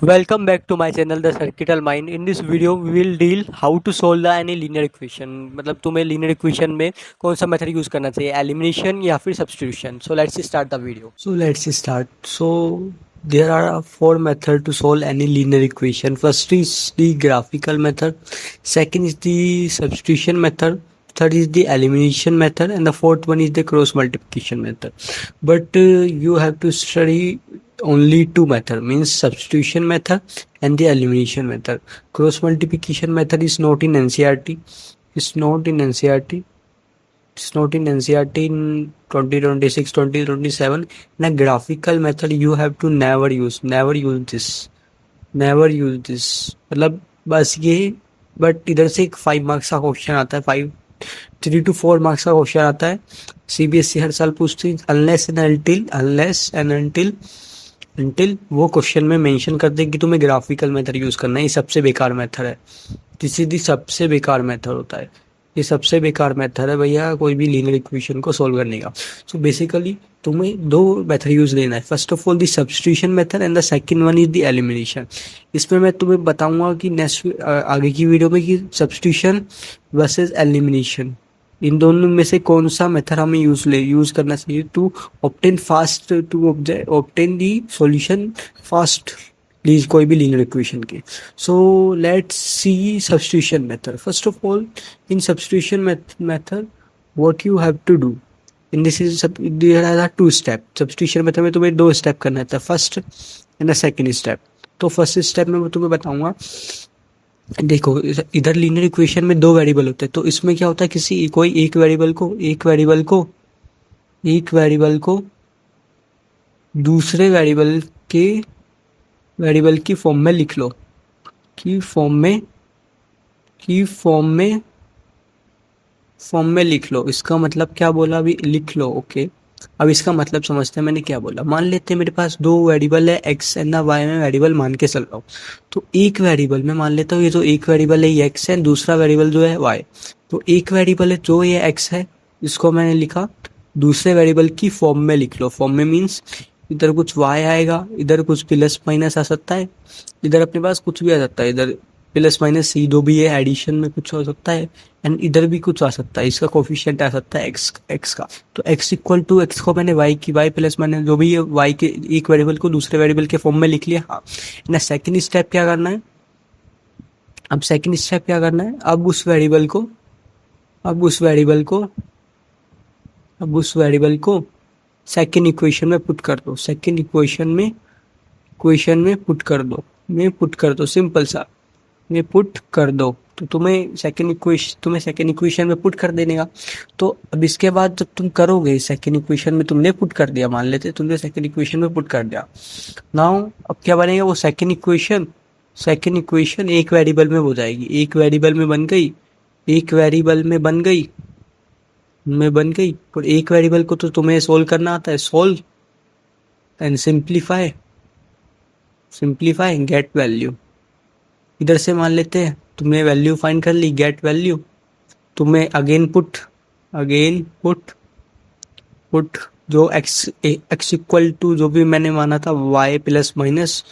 Welcome back to my channel The Circuital Mind. In this video we will deal how to solve the any linear equation. मतलब तुम्हें linear equation में कौन सा method use करना चाहिए, elimination या फिर substitution. So let's start the video. So let's start. So there are four methods to solve any linear equation. First is the graphical method, second is the substitution method, third is the elimination method, and the fourth one is the cross multiplication method. But you have to study only two method, means substitution method and the elimination method. Cross multiplication method is not in NCERT. It's not in NCERT. It's not in NCERT in 2026, 2027. In a graphical method, you have to never use this. Never use this. मतलब बस ये, but इधर से एक 5 marks का question आता है, 3 to 4 marks का क्वेश्चन आता है. CBSE हर साल पूछती है, unless and until वो क्वेश्चन में मेंशन कर दे कि तुम्हें ग्राफिकल मेथड यूज करना है. ये सबसे बेकार मेथड है, सीधी सबसे बेकार मेथड होता है. ये सबसे बेकार मेथड है भैया कोई भी लीनियर इक्वेशन को सॉल्व करने का. सो बेसिकली तुम्हें दो मेथड यूज लेना है. First of all the substitution method and the second one is the elimination. इसमें मैं तुम्हें बताऊंगा कि नेक्स्ट आगे की वीडियो में कि सब्स्टिट्यूशन वर्सेस एलिमिनेशन, इन दोनों में से कौन सा मेथड हमें यूज करना चाहिए to obtain the solution fast, please कोई भी लीनियर इक्वेशन के. So let's see substitution method. First of all in substitution method what you have to do in this is there are two step. Substitution method में तुम्हें दो step करना है, first and the second step. तो first step में मैं तुम्हें बताऊंगा. देखो इधर लीनियर इक्वेशन में दो वेरिएबल होते हैं, तो इसमें क्या होता है कोई एक वेरिएबल को दूसरे वेरिएबल की फॉर्म में लिख लो, की फॉर्म में लिख लो. इसका मतलब क्या बोला अभी, लिख लो. ओके अब इसका मतलब समझते हैं मैंने क्या बोला. मान लेते हैं मेरे पास दो वेरिएबल है एक्स एंड वाई, में वेरिएबल मान के चल रहा हूँ. तो एक वेरिएबल में मान लेता हूँ ये जो एक वेरिएबल है ये एक्स है, दूसरा वेरिएबल जो है वाई. तो एक वेरिएबल है जो ये एक्स है, इसको मैंने लिखा दूसरे वेरिएबल की फॉर्म में लिख लो. फॉर्म में मीन्स इधर कुछ वाई आएगा, इधर कुछ प्लस माइनस आ सकता है, इधर अपने पास कुछ भी आ सकता है, इधर प्लस माइनस सी दो भी है, एडिशन में कुछ हो सकता है, एंड इधर भी कुछ आ सकता है, इसका कोफिशिएंट आ सकता है एक्स का. तो एक्स इक्वल टू एक्स को मैंने वाई प्लस माइनस जो भी है वाई के एक वेरिएबल को दूसरे वेरिएबल के फॉर्म में लिख लिया. हाँ ना, सेकंड स्टेप क्या करना है, अब उस वेरिएबल को सेकंड इक्वेशन में पुट कर दो. पुट कर दो सिंपल सा, में पुट कर दो. तो तुम्हें सेकंड इक्वेशन में पुट कर देने का. तो अब इसके बाद जब तुम करोगे सेकंड इक्वेशन में तुमने पुट कर दिया, मान लेते तुमने सेकंड इक्वेशन में पुट कर दिया. नाउ अब क्या बनेगा, वो सेकंड इक्वेशन एक वेरिएबल में हो जाएगी, एक वेरिएबल में बन गई. और एक वेरिएबल को तो तुम्हें सोल्व करना आता है, solve and simplify get value. इधर से मान लेते हैं तुमने वैल्यू फाइंड कर ली, गेट वैल्यू. तुम्हें अगेन पुट जो एक्स इक्वल टू जो भी मैंने माना था वाई प्लस माइनस.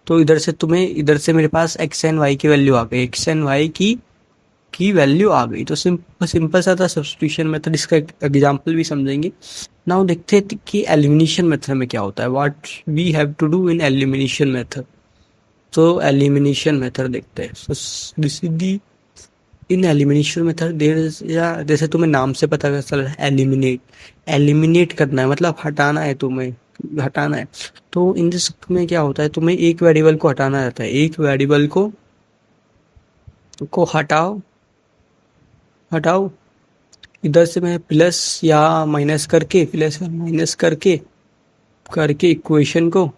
तो इधर से मेरे पास एक्स एंड वाई की वैल्यू आ गई, तो सिंपल सा था सब्स्टिट्यूशन मेथड. इसका एग्जांपल भी समझेंगे. नाउ देखते हैं कि एलिमिनेशन मेथड में क्या होता है, what we have to do in elimination method. तो एलिमिनेशन मेथड देखते हैं. इन एलिमिनेशन मेथड जैसे तुम्हें नाम से पता चल रहा है, एलिमिनेट करना है, मतलब हटाना है. तो इन दिस में क्या होता है, तुम्हें एक वेरिएबल को हटाना रहता है. एक वेरिएबल को हटाओ. इधर से मैं प्लस या माइनस करके इक्वेशन को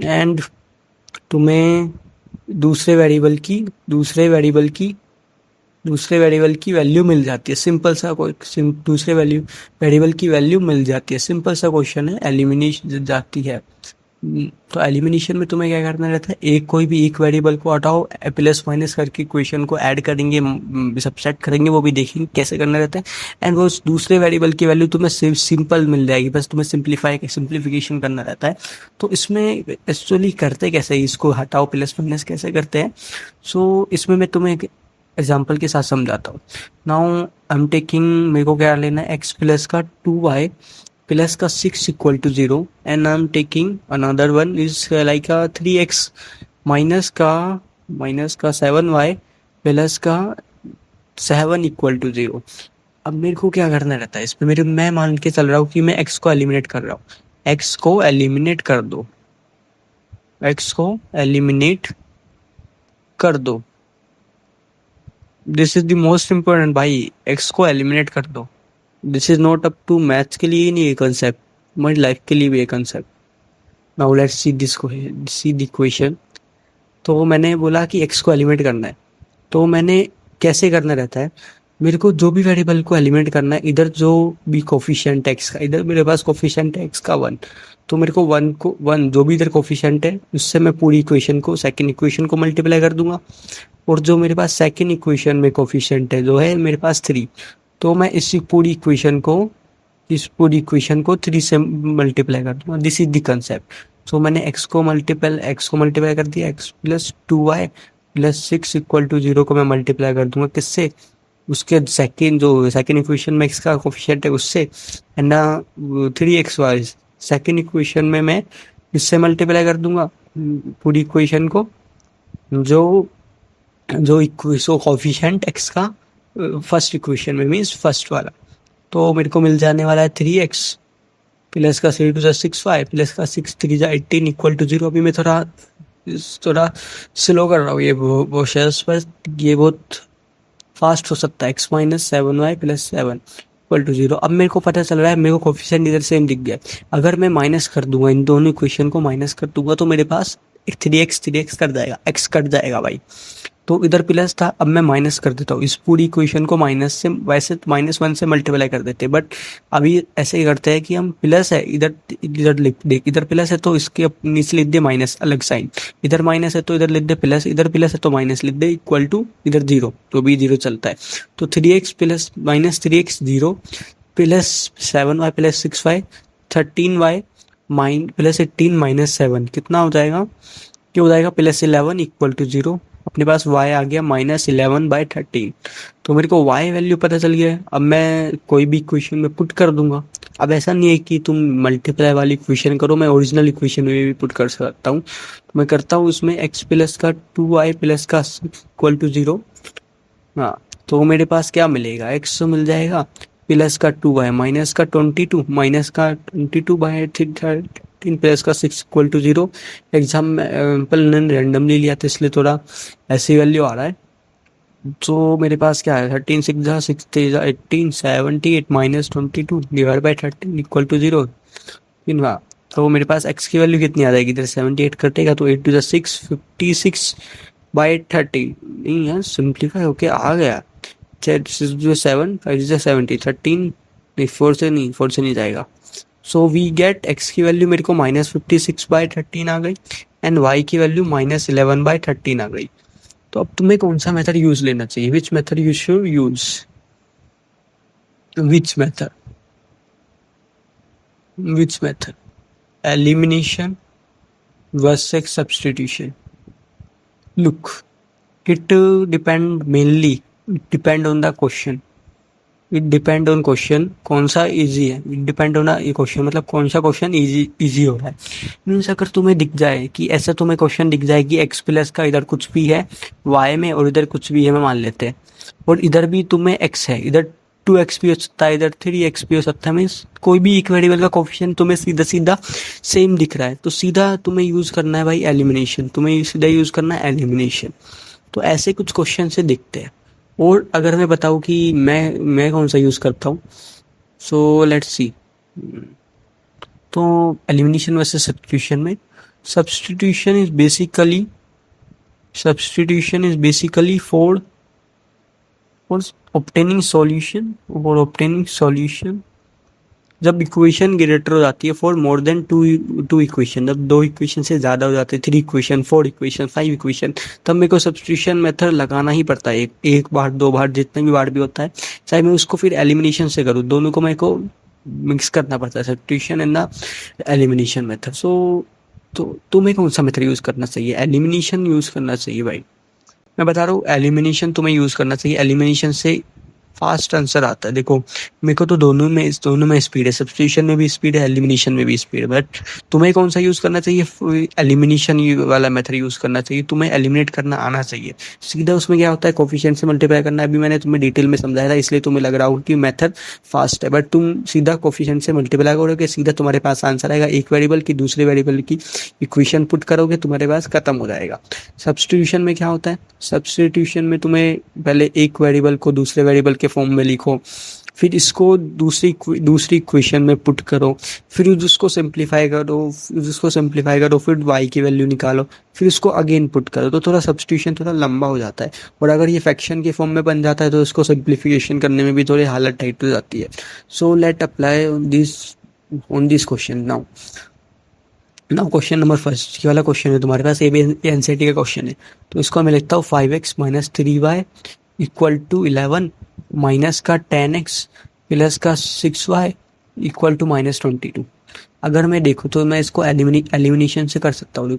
एंड तुम्हें दूसरे वेरिएबल की वैल्यू मिल जाती है. सिंपल सा दूसरे वेरिएबल की वैल्यू मिल जाती है. सिंपल सा क्वेश्चन है, एलिमिनेशन जाती है. तो एलिमिनेशन में तुम्हें क्या करना रहता है, एक कोई भी एक वेरिएबल को हटाओ, प्लस माइनस करके इक्वेशन को ऐड करेंगे, सबट्रैक्ट करेंगे, वो भी देखेंगे कैसे करना रहता है। एंड वो दूसरे वेरिएबल की वैल्यू तुम्हें सिंपल मिल जाएगी, बस तुम्हें सिंप्लीफिकेशन करना रहता है। तो इसमें एक्चुअली करते कैसे, इसको हटाओ प्लस माइनस कैसे करते हैं। सो इसमें मैं तुम्हें एक एग्जाम्पल के साथ समझाता हूँ। नाउ आई एम टेकिंग, मेरे को क्या लेना है, एक्स प्लस का 2y प्लस का 6 equal to 0, and I am taking another one is like 3x minus का 7y प्लस का 7 इक्वल टू 0। अब मेरे को क्या करना रहता है इसमें, मैं मान के चल रहा हूँ कि मैं x को एलिमिनेट कर रहा हूँ। x को एलिमिनेट कर दो, x को एलिमिनेट कर दो, this is the most important भाई, x को एलिमिनेट कर दो। This is not up to maths के लिए ही नहीं, ये कंसेप्ट हमारी लाइफ के लिए भी ये concept. Now let's see the equation. तो मैंने बोला कि x को एलिमिनेट करना है, तो मैंने कैसे करना रहता है, मेरे को जो भी वेरिएबल को एलिमिनेट करना है, इधर जो भी कोफिशिएंट x का, इधर मेरे पास कोफिशिएंट है x का 1, तो मेरे को 1 जो भी इधर कोफिशिएंट है उससे मैं पूरी इक्वेशन को, सेकंड इक्वेशन को मल्टीप्लाई कर दूंगा। और जो मेरे पास सेकंड इक्वेशन में कोफिशिएंट है जो है मेरे पास 3, तो मैं इस पूरी इक्वेशन को 3 से मल्टीप्लाई कर दूंगा। This is the concept. So मैंने x को मल्टीप्लाई कर दिया, x plus 2y plus 6 equal to 0 को मैं मल्टीप्लाई कर दूंगा किससे, उसके सेकंड इक्वेशन में x का कोफिशिएंट है उससे, एंड 3xy सेकंड इक्वेशन में मैं इससे मल्टीप्लाई कर दूंगा पूरी इक्वेशन को, जो जो कोफिशिएंट x का फर्स्ट इक्वेशन में मीन्स फर्स्ट वाला। तो मेरे को मिल जाने वाला है 3x प्लस का 3 टू 6y प्लस का 6 3 18 इक्वल टू 0। अभी मैं थोड़ा स्लो कर रहा हूँ ये प्रोसेस, पर ये बहुत फास्ट हो सकता है। x minus 7y plus 7 equal to 0। अब मेरे को पता चल रहा है, मेरे को कोफिशिएंट इधर सेम दिख गया। अगर मैं माइनस कर दूंगा, इन दोनों इक्वेशन को माइनस कर दूंगा, तो मेरे पास एक 3x कट जाएगा, x कट जाएगा भाई। तो इधर प्लस था, अब मैं माइनस कर देता हूँ इस पूरी इक्वेशन को माइनस से, वैसे -1 से मल्टीप्लाई कर देते, बट अभी ऐसे ही करते हैं कि हम प्लस है इधर इधर लिख दे, इधर प्लस है तो इसके नीचे लिख दे माइनस, अलग साइन, इधर माइनस है तो इधर लिख दे प्लस, इधर प्लस है तो माइनस लिख दे, इक्वल टू इधर 0, तो भी 0 चलता है। तो 3x plus minus 3x 0 plus 7y plus 6y 13y plus 18 minus 7 कितना हो जाएगा, क्या हो जाएगा, प्लस 11 इक्वल टू 0। अपने पास y आ गया -11/13। तो मेरे को y वैल्यू पता चल गया है। अब मैं कोई भी इक्वेशन में पुट कर दूंगा। अब ऐसा नहीं है कि तुम मल्टीप्लाई वाली इक्वेशन करो, मैं ओरिजिनल इक्वेशन में भी पुट कर सकता हूँ। तो मैं करता हूँ उसमें x प्लस का 2y प्लस का इक्वल टू 0। हाँ, तो मेरे पास क्या मिलेगा, x मिल जाएगा प्लस का 2y माइनस का 22 माइनस का 22/13 प्लस का 6 इक्वल टू 0। एग्जाम्पल ने रैंडमली लिया था इसलिए थोड़ा ऐसी वैल्यू आ रहा है। तो मेरे पास क्या है, 13 6 जा 6 3 जा 18 78 minus 22 divide by 13 equal to 0। हाँ, तो मेरे पास x की वैल्यू कितनी आ जाएगी, इधर 78 कटेगा तो 8 टू 6 56/13 नहीं यार, सिंप्लीफाई होके आ गया। 7 5 70 13 नहीं, 4 से नहीं जाएगा। सो वी गेट x की वैल्यू मेरे को -56/13 आ गई, एंड y की वैल्यू -11/13 आ गई। तो अब तुम्हें कौन सा मेथड यूज लेना चाहिए, which method you should use, which method elimination versus substitution. Look, it depend on the question, it depend on question कौन सा इजी है, इट डिपेंड ऑन ये क्वेश्चन, मतलब कौन सा क्वेश्चन इजी हो रहा है। मीन्स अगर तुम्हें दिख जाए कि ऐसा तुम्हें क्वेश्चन दिख जाए कि x प्लस का इधर कुछ भी है y में और इधर कुछ भी है, मैं मान लेते हैं, और इधर भी तुम्हें x है, इधर 2x भी हो सकता है, इधर 3x भी हो सकता है, मीन्स कोई भी एक वेरिएबल का कोफिशिएंट तुम्हें सीधा सीधा सेम दिख रहा है, तो सीधा तुम्हें यूज करना है भाई एलिमिनेशन, तुम्हें सीधा यूज करना है एलिमिनेशन। तो ऐसे कुछ क्वेश्चन से दिखते हैं। और अगर मैं बताऊँ कि मैं कौन सा यूज़ करता हूँ, सो लेट्स सी। तो एलिमिनेशन वर्सेस सब्स्टिट्यूशन में, substitution is basically for obtaining solution जब इक्वेशन ग्रेटर हो जाती है for more than two equation, जब दो इक्वेशन से ज़्यादा हो जाते हैं, 3 इक्वेशन, 4 इक्वेशन, 5 इक्वेशन, तब मेरे को सब्स्टिट्यूशन मेथड लगाना ही पड़ता है। एक बार, 2 बार, जितने भी बार भी होता है, चाहे मैं उसको फिर एलिमिनेशन से करूँ, दोनों को मेरे को मिक्स करना पड़ता है, substitution and the elimination method. So तो तुम्हें कौन सा मेथड यूज़ करना चाहिए? एलिमिनेशन यूज़ करना चाहिए भाई। मैं बता रहा हूँ एलिमिनेशन तुम्हें यूज़ करना चाहिए। एलिमिनेशन से फास्ट आंसर आता है। देखो मेरे को तो दोनों में स्पीड है, सब्स्टिट्यूशन में भी स्पीड है, एलिमिनेशन में भी स्पीड है, बट तुम्हें कौन सा यूज़ करना चाहिए? एलिमिनेशन वाला मेथड यूज़ करना चाहिए। तुम्हें एलिमिनेट करना आना चाहिए। सीधा उसमें क्या होता है, कोफिशिएंट से मल्टीप्लाई करना है। अभी मैंने तुम्हें डिटेल में समझाया था, इसलिए तुम्हें लग रहा हो कि मेथड फास्ट है, बट तुम सीधा कोफिशिएंट से मल्टीप्लाई करोगे, सीधा तुम्हारे पास आंसर आएगा। एक वेरिएबल की दूसरे वेरिएबल की इक्वेशन पुट करोगे, तुम्हारे पास खत्म हो जाएगा। सब्स्टिट्यूशन में क्या होता है? सब्स्टिट्यूशन में तुम्हें पहले एक वेरिएबल को दूसरे वेरिएबल के फॉर्म में लिखो, फिर इसको दूसरी इक्वेशन में पुट करो, फिर उसको सिंप्लीफाई करो, फिर y की वैल्यू निकालो, फिर उसको अगेन पुट करो। तो थोड़ा सब्स्टिट्यूशन थोड़ा लंबा हो जाता है, और अगर ये फ्रैक्शन के फॉर्म में बन जाता है तो उसको सिंप्लीफिकेशन करने में भी थोड़ी हालत टाइट हो जाती है। So let apply on this question now. Question number first, ये वाला क्वेश्चन है तुम्हारे पास, एनसीईआरटी का क्वेश्चन है। तो इसको मैं लिखता हूँ 5x minus 3y equal to 11 minus का 10x प्लस का 6y इक्वल टू माइनस 22। अगर मैं देखूँ तो मैं इसको एलिमिनेशन से कर सकता हूँ।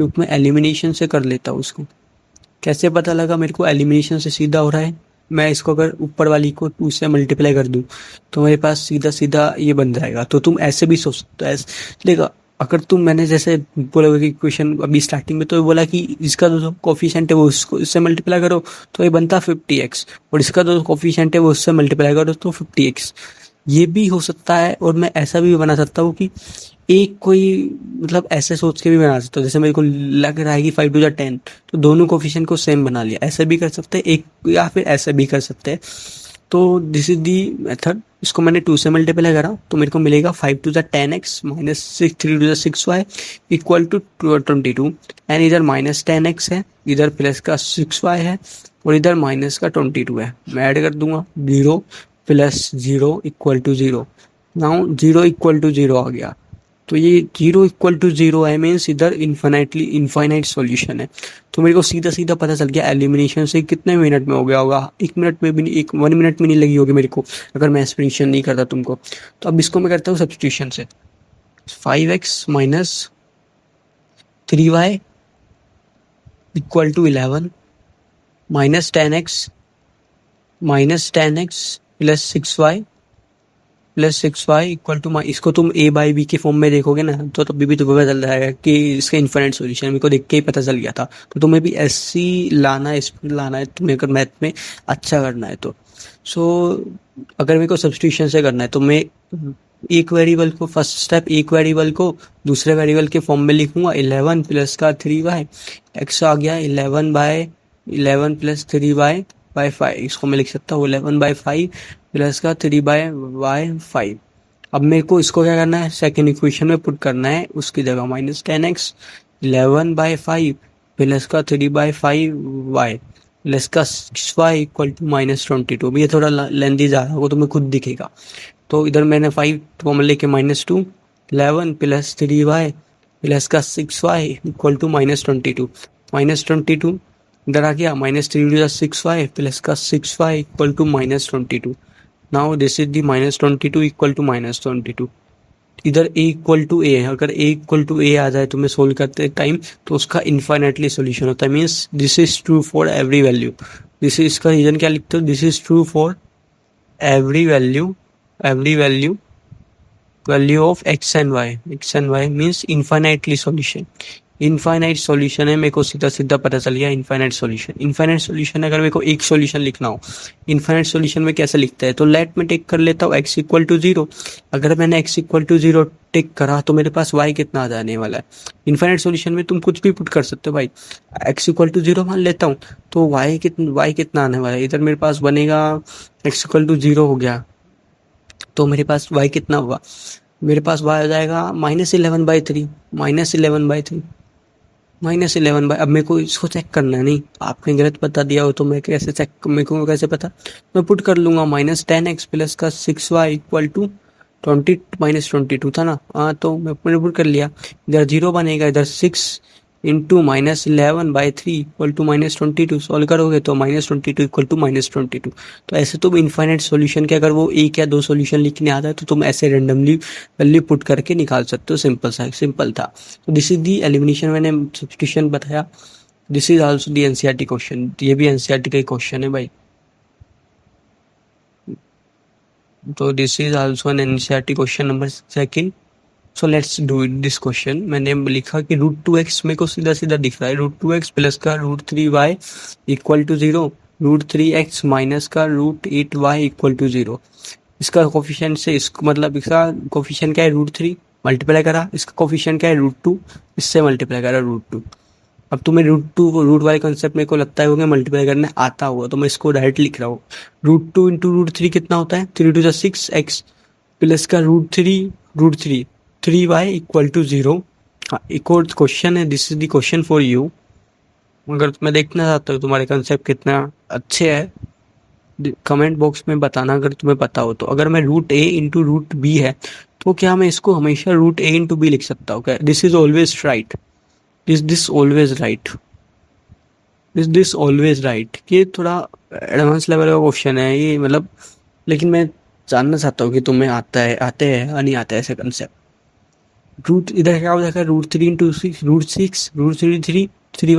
लुक मैं एलिमिनेशन से कर लेता हूँ इसको। कैसे पता लगा मेरे को एलिमिनेशन से सीधा हो रहा है? मैं इसको अगर ऊपर वाली को 2 से मल्टीप्लाई कर दूँ तो मेरे पास सीधा सीधा ये बन जाएगा। तो तुम ऐसे भी सोच सकते हो, ऐसे देखो। अगर तुम, मैंने जैसे बोला कि क्वेश्चन अभी स्टार्टिंग में तो ये बोला कि इसका जो कोफिशिएंट है वो उसको इससे मल्टीप्लाई करो तो ये बनता 50x, और इसका जो कोफिशिएंट है वो उससे मल्टीप्लाई करो तो 50x। ये भी हो सकता है, और मैं ऐसा भी बना सकता हूँ कि एक कोई, मतलब ऐसे सोच के भी बना सकता हूँ। जैसे मेरे को लग रहा है कि 5 टू द 10, तो दोनों कोफिशिएंट को सेम बना लिया। ऐसे भी कर सकते हैं एक, या फिर ऐसे भी कर सकते हैं। तो दिस इज दी मेथड। इसको मैंने 2 से मल्टीप्लाई करा तो मेरे को मिलेगा 5 to the 10x minus 3 to the 6y equal to 22। And इधर माइनस 10x है, इधर प्लस का 6y है, और इधर माइनस का 22 है। मैं ऐड कर दूंगा, 0 plus 0 equal to 0। Now 0 equal to 0 आ गया। तो ये 0 इक्वल टू 0 है, मीन्स इधर इनफाइनाइट सॉल्यूशन है। तो मेरे को सीधा सीधा पता चल गया एलिमिनेशन से कितने मिनट में हो गया होगा। 1 मिनट में भी नहीं, 1 मिनट में नहीं लगी होगी मेरे को, अगर मैं एक्सप्लेनेशन नहीं करता तुमको। तो अब इसको मैं करता हूँ सब्स्टिट्यूशन से। 5x minus 3y equal to 11 minus 10x plus 6y equal to, इसको तुम a बाई बी के फॉर्म में देखोगे ना, तो तभी भी तुम्हें पता चल जाएगा कि इसका इन्फिनिट सॉल्यूशन मेरे को देख के ही पता चल गया था। तो तुम्हें भी ऐसी लाना है, स्पीड लाना है तुम्हें, अगर मैथ में अच्छा करना है तो। सो अगर मेरे को सब्स्टिट्यूशन से करना है तो मैं एक वेरिएबल को, फर्स्ट स्टेप, एक वेरिएबल को दूसरे वेरिएबल के फॉर्म में लिखूंगा। 11 प्लस का 3y, x आ गया 11 प्लस 3y बाई 5। इसको मैं लिख सकता हूँ 11/5 प्लस का 3/5। अब मेरे को इसको क्या करना है, सेकेंड इक्वेशन में पुट करना है, उसकी जगह माइनस 10x 11/5 प्लस का 3/5y प्लस का 6y इक्वल टू माइनस 22। ये थोड़ा लेंदी जा रहा होगा, तुम्हें खुद दिखेगा। तो इधर मैंने 5 कॉमन लेके -2, 11 प्लस 3y प्लस का 6y इक्वल टू -22 इधर आ गया, -3 6y प्लस का 6y equal to -22। Now this is the -22 equal to -22। इधर a इक्वल टू ए है, अगर a इक्वल टू ए आ जाए तो मैं सोल्व करते टाइम तो उसका इन्फाइनाइटली सोल्यूशन होता है। Means this is true for every value. This is, इसका रीजन क्या लिखते हो, this is true for every value of x and y means infinitely solution. Infinite solution है, मेरे को सीधा सीधा पता चल गया इनफाइनाइट सॉल्यूशन। अगर मेरे को एक सॉल्यूशन लिखना हो, इनफाइनाइट सॉल्यूशन में कैसे लिखता है, तो लेट में टेक कर लेता हूँ x इक्वल टू 0। अगर मैंने x इक्वल टू 0 टेक करा तो मेरे पास y कितना आ जाने वाला है। इनफाइनाइट सॉल्यूशन में तुम कुछ भी पुट कर सकते हो भाई। x इक्वल टू 0 मान लेता हूँ तो y कितना आने वाला है, इधर मेरे पास बनेगा x इक्वल टू 0 हो गया तो मेरे पास y कितना हुआ, मेरे पास y आ जाएगा -11/3 अब मेरे को इसको चेक करना है। नहीं, आपने गलत बता दिया हो तो मैं कैसे चेक, मेरे को कैसे पता, मैं पुट कर लूँगा -10x प्लस का 6y इक्वल टू 20 माइनस 22 था ना, हाँ तो मैं पुट कर लिया, इधर 0 बनेगा, इधर 6 into minus 11/3 equal to -22। Solve करोगे तो -22 इक्वल टू -22। तो ऐसे तुम इनफाइनाइट सॉल्यूशन के अगर वो एक या दो सॉल्यूशन लिखने आता है तो तुम ऐसे रेंडमली वैल्यू पुट करके निकाल सकते हो। सिंपल था। तो दिस इज दी एलिमिनेशन, मैंने सब्स्टिट्यूशन बताया। This is also the NCERT question, ये भी एनसीईआरटी का ही क्वेश्चन है भाई। तो this is also an NCERT question number second. So let's do it this question. मैंने लिखा कि √2x मेरे को सीधा सीधा दिख रहा है, √2x प्लस का √3y equal to 0, √3x minus का √8y इक्वल टू 0। इसका कोफिशिएंट से इसको मतलब इसका कोफिशिएंट क्या है, √3 मल्टीप्लाई करा, इसका कोफिशिएंट क्या है, √2, इससे मल्टीप्लाई करा √2। अब तुम्हें रूट वाले कॉन्सेप्ट मेरे को लगता है होगा मल्टीप्लाई करने आता होगा, तो मैं इसको डायरेक्ट लिख रहा हूँ। √2 इंटू √3 कितना होता है, 3 2 6x प्लस का √3 3y इक्वल टू 0। हाँ, एक और क्वेश्चन है, this is the question for you. अगर मैं देखना चाहता हूँ तुम्हारे कंसेप्ट कितना अच्छे है, कमेंट बॉक्स में बताना अगर तुम्हें पता हो तो। अगर मैं √a इंटू √b है तो क्या मैं इसको हमेशा √a इंटू b लिख सकता हूँ क्या? This is always right, this always right, this always right. ये थोड़ा एडवांस लेवल का क्वेश्चन है ये, मतलब लेकिन मैं जानना चाहता हूँ कि तुम्हें आते हैं या नहीं आता है ऐसे कंसेप्ट। रूट इधर क्या हो जाएगा, √3 इंटू √6 √3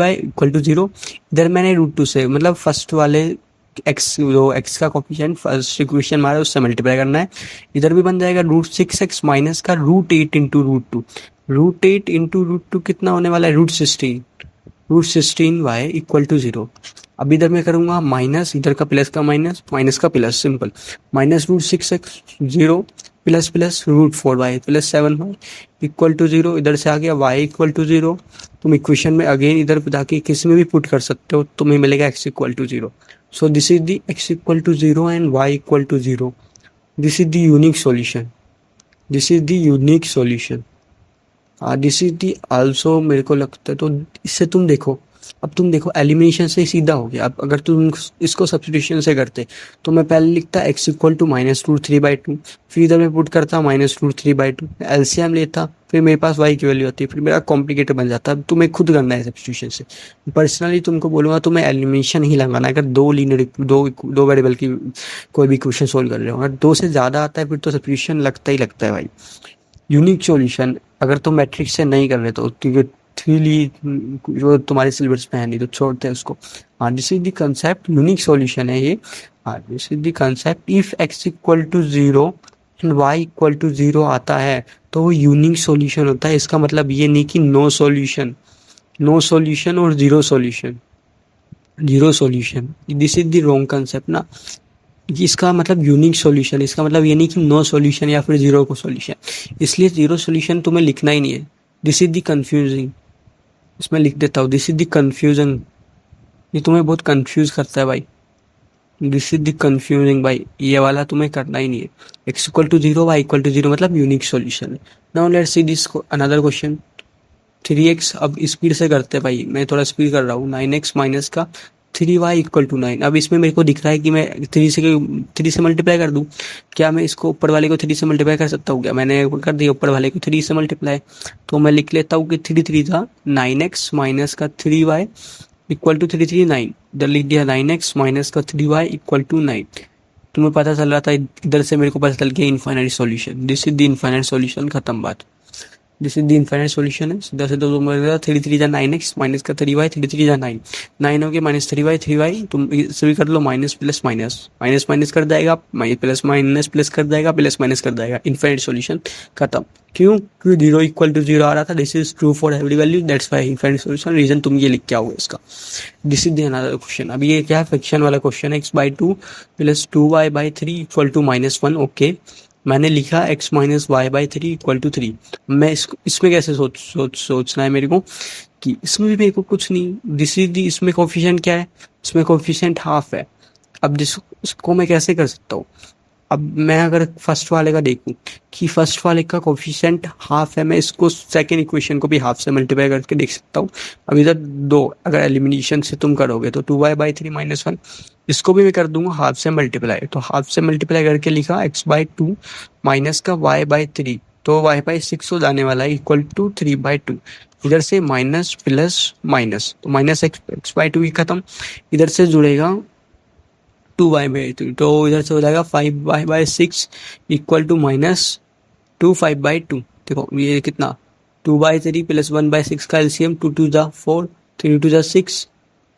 इक्वल टू 0। इधर मैंने √2 से मतलब फर्स्ट वाले एक्स, जो एक्स का कोफिशिएंट फर्स्ट इक्वेशन मारा उससे मल्टीप्लाई करना है। इधर भी बन जाएगा √6x माइनस का √8 इंटू √2। √8 इंटू √2 कितना होने वाला है, √16y इक्वल टू 0। अब इधर मैं करूँगा माइनस, इधर का प्लस का माइनस, माइनस का plus, simple. -√6x 0 plus plus √4y plus 7y equal to 0। इधर से आ गया y इक्वल टू 0। तुम इक्वेशन में अगेन इधर जाके किसी में भी पुट कर सकते हो, तुम्हें मिलेगा x equal to 0। So this is the x equal to 0 and y equal to 0। This is the unique solution, this is the unique solution. This is the also, मेरे को लगता है। तो इससे तुम देखो, अब तुम देखो एलिमिनेशन से सीधा हो गया। अब अगर तुम इसको सब्स्टिट्यूशन से करते तो मैं पहले लिखता x इक्वल टू -√3/2, फिर इधर मैं पुट करता -√3/2, एलसीएम लेता, फिर मेरे पास y की वैल्यू आती, फिर मेरा कॉम्प्लिकेटेड बन जाता। अब तुम्हें खुद करना है सब्स्टिट्यूशन से। पर्सनली तुमको बोलूँगा तुम्हें एलिमिनेशन ही लगाना है अगर दो वेरिएबल की कोई भी क्वेश्चन सोल्व कर रहे हो। अगर दो से ज़्यादा आता है फिर तो सब्स्टिट्यूशन लगता ही लगता है भाई। यूनिक सॉल्यूशन अगर तुम मैट्रिक्स से नहीं कर रहे तो, क्योंकि थ्री जो तुम्हारे सिलेबस में है नहीं तो छोड़ते हैं उसको। हाँ, this is the concept, unique solution है ये। हाँ, this is the concept, if x equal to 0 and y equal to 0 आता है तो वो यूनिक सॉल्यूशन होता है। इसका मतलब ये नहीं कि नो सॉल्यूशन और zero solution, this is the wrong concept ना। इसका मतलब यूनिक सॉल्यूशन, इसका मतलब ये नहीं कि नो सॉल्यूशन या फिर जीरो को सॉल्यूशन। इसलिए जीरो सॉल्यूशन तुम्हें लिखना ही नहीं है। दिस इज द कंफ्यूजिंग, इसमें लिख देता हूँ, दिस इज द कंफ्यूजन। ये तुम्हें बहुत कंफ्यूज करता है भाई, दिस इज द कंफ्यूजिंग भाई, ये वाला तुम्हें करना ही नहीं है। x equal to 0 y equal to 0 मतलब यूनिक सॉल्यूशन है। Now let's see this another question. 3x, अब स्पीड से करते हैं भाई, मैं थोड़ा स्पीड कर रहा हूँ। 9x माइनस का 3y इक्वल टू 9। अब इसमें मेरे को दिख रहा है कि मैं 3 से मल्टीप्लाई कर दूं। क्या मैं इसको ऊपर वाले को 3 से मल्टीप्लाई कर सकता हूँ क्या? मैंने कर दिया ऊपर वाले को 3 से मल्टीप्लाई। तो मैं लिख लेता हूँ कि 3 3 था 9x माइनस का 3y इक्वल टू 3 3 9। इधर लिख दिया 9x माइनस का 3y इक्वल टू 9। तुम्हें पता चल रहा था, इधर से मेरे को पता चल गया infinite solution. This is the infinite solution, खत्म बात। This is the infinite solution है। सीधा सीधा तुम 3 3 जा 9x माइनस का 3y, 3 3 जा 9, 9 हो गया माइनस 3y, तुम इसे भी कर लो, minus plus minus, minus minus कर जाएगा, प्लस माइनस प्लस कर जाएगा, प्लस माइनस कर जाएगा, इनफाइनाइट सॉल्यूशन खत्म। क्यों? क्योंकि 0 इक्वल टू 0 आ रहा था। This is true for every value, that's why infinite solution. Reason तुम ये लिख के आओगे इसका। This is the another question. अब ये क्या है, फ्रैक्शन वाला क्वेश्चन है। x/2 plus 2y/3 equal to -1। Okay, मैंने लिखा x minus y/3 equal to 3। मैं इसमें कैसे सोचना है मेरे को कि इसमें भी मेरे को कुछ नहीं, दिस इज दी, इसमें कोफिशिएंट क्या है, इसमें कोफिशिएंट हाफ है। अब इसको मैं कैसे कर सकता हूँ, अब मैं अगर फर्स्ट वाले का देखूं कि फर्स्ट वाले का कोफिशिएंट हाफ है, मैं इसको सेकेंड इक्वेशन को भी हाफ से मल्टीप्लाई करके देख सकता हूँ। अब इधर दो अगर एलिमिनेशन से तुम करोगे तो 2y/3 - 1, इसको भी मैं कर दूंगा हाफ से मल्टीप्लाई। तो हाफ से मल्टीप्लाई करके लिखा x/2 माइनस का y/3, तो y/6 हो जाने वाला है इक्वल टू 3/2। इधर से माइनस प्लस माइनस, तो माइनस x/2 ही खत्म। इधर से जुड़ेगा 2y/3, तो इधर से हो जाएगा 5y/6 इक्वल टू -2 5/2। देखो ये कितना 2/3 प्लस 1/6 का एलसीएम 2 × 2 = 4, 3 × 2 = 6,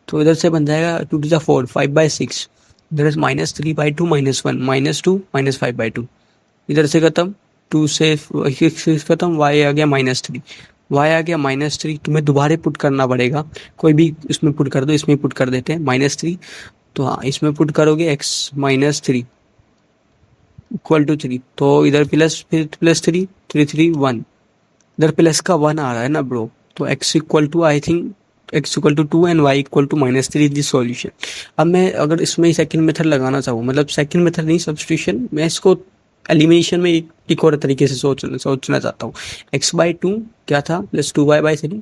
तो इधर से बन जाएगा 2 × 4 5/6। इधर से -3/2 -1 -2 -5/2, इधर से खत्म 2 से 6 खत्म, y आ गया -3, y आ गया -3। तुम्हें दोबारा पुट करना पड़ेगा, कोई भी इसमें पुट कर दो, इसमें पुट कर देते हैं -3। तो हाँ इसमें पुट करोगे x-3 इक्वल टू 3, तो इधर प्लस फिर प्लस 3 3 3 1, इधर प्लस का 1 आ रहा है ना ब्रो, तो x equal to I think x equal to 2 and y equal to -3 is the solution. अब मैं अगर इसमें सेकंड मेथड लगाना चाहूँ, मतलब सेकंड मेथड नहीं सब्स्टिट्यूशन, मैं इसको एलिमिनेशन में एक और तरीके से सोचना चाहता हूँ। x/2 क्या था plus 2y/3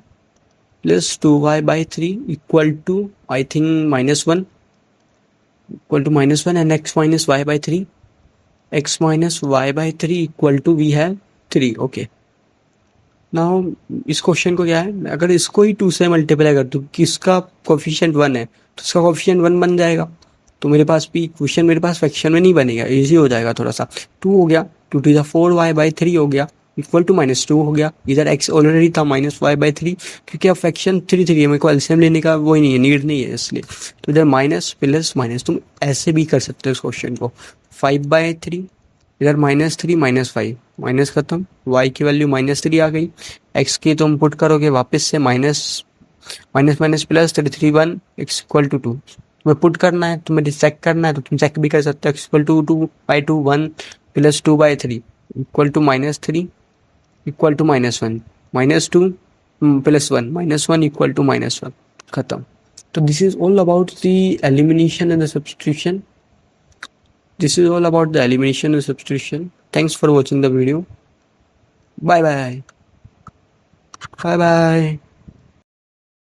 plus 2y/3 equal to I think -1 equal to -1 and x minus y/3, x minus y/3 equal to we have 3। Okay now इस क्वेश्चन को क्या है, अगर इसको ही 2 से मल्टीप्लाई कर दूँ कि इसका कोफिशिएंट 1 है तो इसका कोफिशिएंट 1 बन जाएगा। तो मेरे पास भी क्वेश्चन मेरे पास फ्रैक्शन में नहीं बनेगा, इजी हो जाएगा थोड़ा सा। 2 हो गया, 2 × 4 y/3 हो गया इक्वल टू -2 हो गया। इधर x ऑलरेडी था -y/3, क्योंकि अब फ्रैक्शन 3 3 है, मेरे को एलसीएम लेने का वो ही नहीं है, नीड नहीं है इसलिए। तो इधर माइनस प्लस माइनस, तुम ऐसे भी कर सकते हो इस क्वेश्चन को। 5/3 इधर -3 -5 माइनस खत्म, y की वैल्यू -3 आ गई। x की तुम पुट करोगे वापस से minus minus minus plus 3 3 1 x equal to 2। तुम्हें पुट करना है, तुम्हें चेक करना है तो तुम चेक भी कर सकते हो। x equal to 2/2 1 plus 2/3 equal to -3 equal to -1 -2 plus 1 -1 equal to -1 खत्म। तो this is all about the elimination and the substitution. This is all about the elimination and substitution. Thanks for watching the video. Bye bye. Bye bye.